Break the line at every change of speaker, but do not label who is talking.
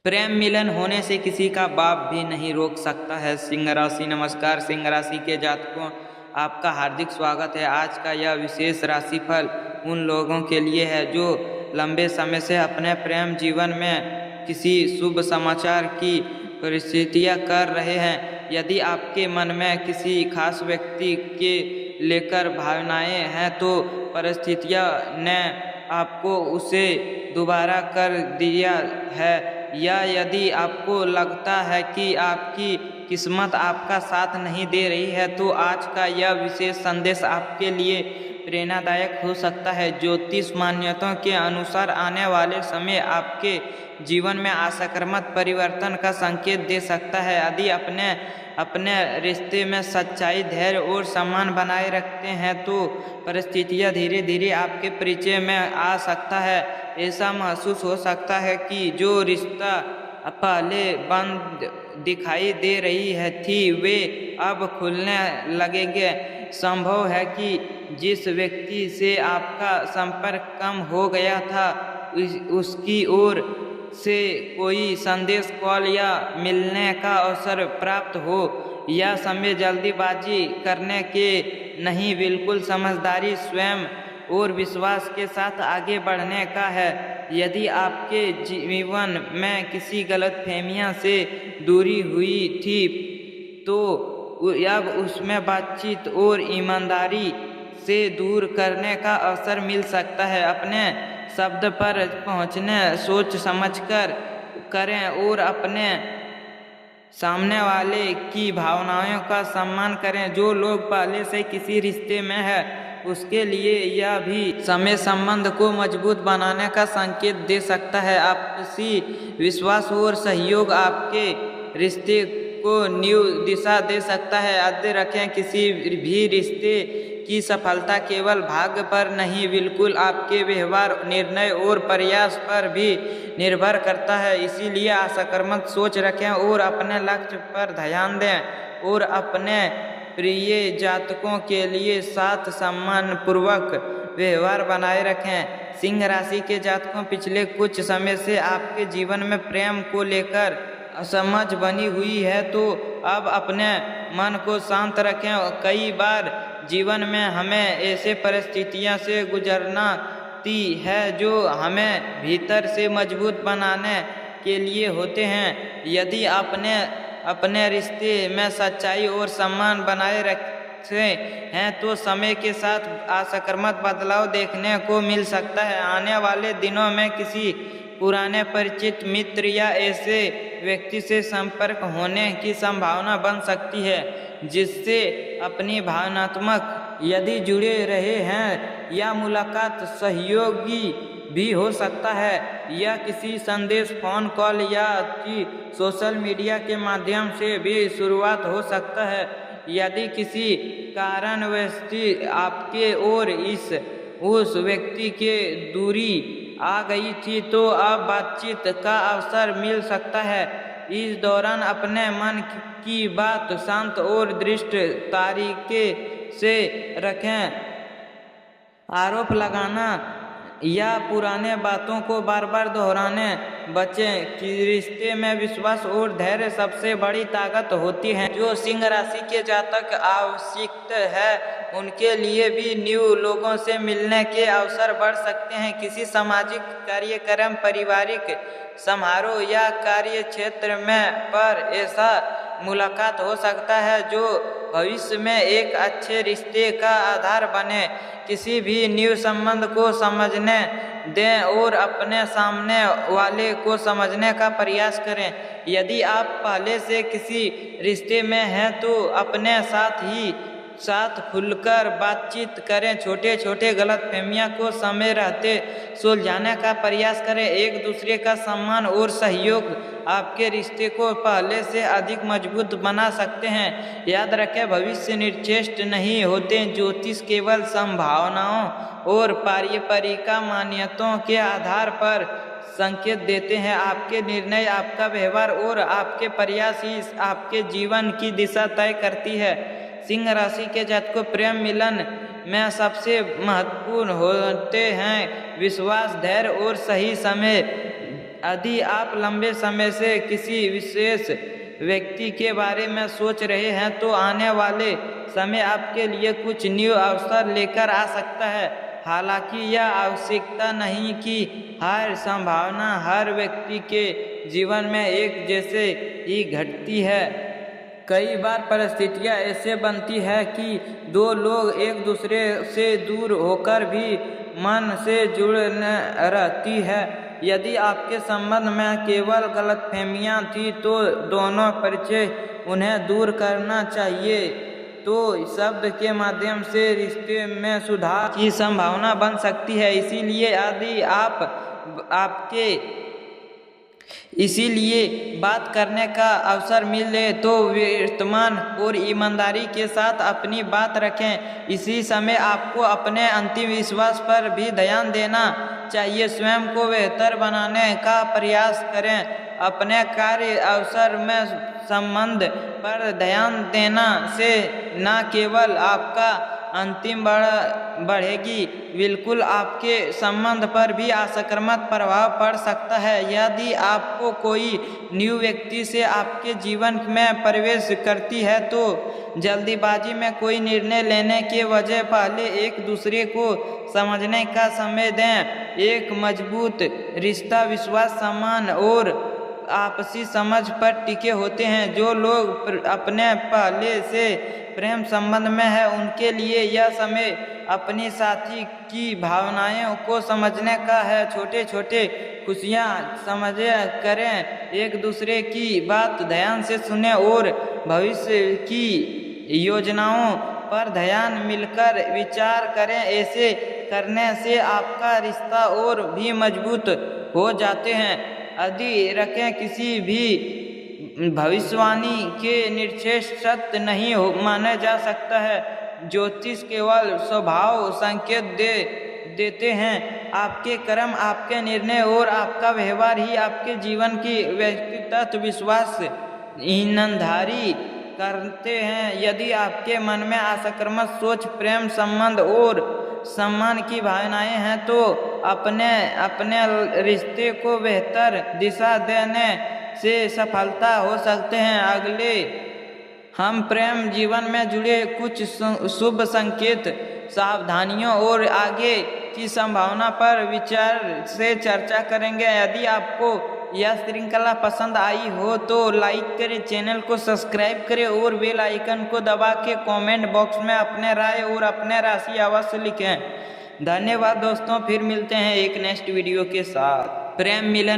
प्रेम मिलन होने से किसी का बाप भी नहीं रोक सकता है। सिंह राशि, नमस्कार सिंह राशि के जातकों, आपका हार्दिक स्वागत है। आज का यह विशेष राशिफल उन लोगों के लिए है जो लंबे समय से अपने प्रेम जीवन में किसी शुभ समाचार की परिस्थितियां कर रहे हैं। यदि आपके मन में किसी खास व्यक्ति के लेकर भावनाएं हैं तो परिस्थितियां ने आपको उसे दोबारा कर दिया है, या यदि आपको लगता है कि आपकी किस्मत आपका साथ नहीं दे रही है तो आज का यह विशेष संदेश आपके लिए प्रेरणादायक हो सकता है। ज्योतिष मान्यताओं के अनुसार आने वाले समय आपके जीवन में आसक्रामक परिवर्तन का संकेत दे सकता है। यदि अपने रिश्ते में सच्चाई, धैर्य और सम्मान बनाए रखते हैं तो परिस्थितियां धीरे धीरे आपके परिचय में आ सकता है। ऐसा महसूस हो सकता है कि जो रिश्ता पहले बंद दिखाई दे रही है थी वे अब खुलने लगेंगे। संभव है कि जिस व्यक्ति से आपका संपर्क कम हो गया था उसकी ओर से कोई संदेश, कॉल या मिलने का अवसर प्राप्त हो। यह समय जल्दीबाजी करने के नहीं, बिल्कुल समझदारी, स्वयं और विश्वास के साथ आगे बढ़ने का है। यदि आपके जीवन में किसी गलतफहमियां से दूरी हुई थी तो अब उसमें बातचीत और ईमानदारी से दूर करने का अवसर मिल सकता है। अपने शब्द पर पहुंचने सोच समझकर करें और अपने सामने वाले की भावनाओं का सम्मान करें। जो लोग पहले से किसी रिश्ते में है उसके लिए यह भी समय संबंध को मजबूत बनाने का संकेत दे सकता है। आपसी विश्वास और सहयोग आपके रिश्ते को न्यू दिशा दे सकता है। याद रखें, किसी भी रिश्ते की सफलता केवल भाग्य पर नहीं, बिल्कुल आपके व्यवहार, निर्णय और प्रयास पर भी निर्भर करता है। इसीलिए सकारात्मक सोच रखें और अपने लक्ष्य पर ध्यान दें और अपने प्रिय जातकों के लिए साथ सम्मान पूर्वक व्यवहार बनाए रखें। सिंह राशि के जातकों, पिछले कुछ समय से आपके जीवन में प्रेम को लेकर असमझ बनी हुई है तो अब अपने मन को शांत रखें। कई बार जीवन में हमें ऐसे परिस्थितियों से गुजरना है जो हमें भीतर से मजबूत बनाने के लिए होते हैं। यदि आपने अपने रिश्ते में सच्चाई और सम्मान बनाए रखते हैं तो समय के साथ सकारात्मक बदलाव देखने को मिल सकता है। आने वाले दिनों में किसी पुराने परिचित मित्र या ऐसे व्यक्ति से संपर्क होने की संभावना बन सकती है जिससे अपनी भावनात्मक यदि जुड़े रहे हैं, या मुलाकात सहयोगी भी हो सकता है, या किसी संदेश, फोन कॉल या सोशल मीडिया के माध्यम से भी शुरुआत हो सकता है। यदि किसी कारणवश आपके और उस व्यक्ति के दूरी आ गई थी तो अब बातचीत का अवसर मिल सकता है। इस दौरान अपने मन की बात शांत और दृष्ट तरीके से रखें। आरोप लगाना या पुराने बातों को बार बार दोहराने बचें कि रिश्ते में विश्वास और धैर्य सबसे बड़ी ताकत होती है। जो सिंह राशि के जातक आवश्यक है उनके लिए भी न्यू लोगों से मिलने के अवसर बढ़ सकते हैं। किसी सामाजिक कार्यक्रम, पारिवारिक समारोह या कार्य क्षेत्र में पर ऐसा मुलाकात हो सकता है जो भविष्य में एक अच्छे रिश्ते का आधार बने। किसी भी न्यू संबंध को समझने दें और अपने सामने वाले को समझने का प्रयास करें। यदि आप पहले से किसी रिश्ते में हैं तो अपने साथ खुलकर बातचीत करें। छोटे छोटे गलतफहमियां को समय रहते सुलझाने का प्रयास करें। एक दूसरे का सम्मान और सहयोग आपके रिश्ते को पहले से अधिक मजबूत बना सकते हैं। याद रखें, भविष्य निर्दिष्ट नहीं होते। ज्योतिष केवल संभावनाओं और पारंपरिक मान्यताओं के आधार पर संकेत देते हैं। आपके निर्णय, आपका व्यवहार और आपके प्रयास ही आपके जीवन की दिशा तय करती है। सिंह राशि के जातकों, प्रेम मिलन में सबसे महत्वपूर्ण होते हैं विश्वास, धैर्य और सही समय यदि आप लंबे समय से किसी विशेष व्यक्ति के बारे में सोच रहे हैं तो आने वाले समय आपके लिए कुछ न्यू अवसर लेकर आ सकता है। हालांकि यह आवश्यकता नहीं कि हर संभावना हर व्यक्ति के जीवन में एक जैसे ही घटती है। कई बार परिस्थितियां ऐसे बनती है कि दो लोग एक दूसरे से दूर होकर भी मन से जुड़े रहती है। यदि आपके संबंध में केवल गलतफहमियां थी तो दोनों परिचय उन्हें दूर करना चाहिए, तो शब्द के माध्यम से रिश्ते में सुधार की संभावना बन सकती है। इसीलिए बात करने का अवसर मिले तो वर्तमान और ईमानदारी के साथ अपनी बात रखें। इसी समय आपको अपने अंतिम विश्वास पर भी ध्यान देना चाहिए। स्वयं को बेहतर बनाने का प्रयास करें। अपने कार्य अवसर में संबंध पर ध्यान देना से न केवल आपका अंतिम बढ़ेगी, बिल्कुल आपके संबंध पर भी सकारात्मक प्रभाव पड़ सकता है। यदि आपको कोई न्यू व्यक्ति से आपके जीवन में प्रवेश करती है तो जल्दीबाजी में कोई निर्णय लेने के बजाय पहले एक दूसरे को समझने का समय दें। एक मजबूत रिश्ता विश्वास, सम्मान और आपसी समझ पर टिके होते हैं। जो लोग अपने पहले से प्रेम संबंध में है उनके लिए यह समय अपनी साथी की भावनाओं को समझने का है। छोटे छोटे खुशियाँ समझे करें, एक दूसरे की बात ध्यान से सुने और भविष्य की योजनाओं पर ध्यान मिलकर विचार करें। ऐसे करने से आपका रिश्ता और भी मजबूत हो जाते हैं। यदि रखें किसी भी भविष्यवाणी के निश्चय सत्य नहीं माना जा सकता है। ज्योतिष केवल स्वभाव संकेत देते हैं। आपके कर्म, आपके निर्णय और आपका व्यवहार ही आपके जीवन की व्यक्तिगत विश्वास ईमानदारी करते हैं। यदि आपके मन में सकारात्मक सोच, प्रेम, संबंध और सम्मान की भावनाएं हैं तो अपने रिश्ते को बेहतर दिशा देने से सफलता हो सकते हैं। अगले हम प्रेम जीवन में जुड़े कुछ शुभ संकेत, सावधानियों और आगे की संभावना पर विचार से चर्चा करेंगे। यदि आपको यह श्रृंखला पसंद आई हो तो लाइक करें, चैनल को सब्सक्राइब करें और बेल आइकन को दबा के कमेंट बॉक्स में अपने राय और अपने राशि अवश्य लिखें। धन्यवाद दोस्तों, फिर मिलते हैं एक नेक्स्ट वीडियो के साथ। प्रेम मिलन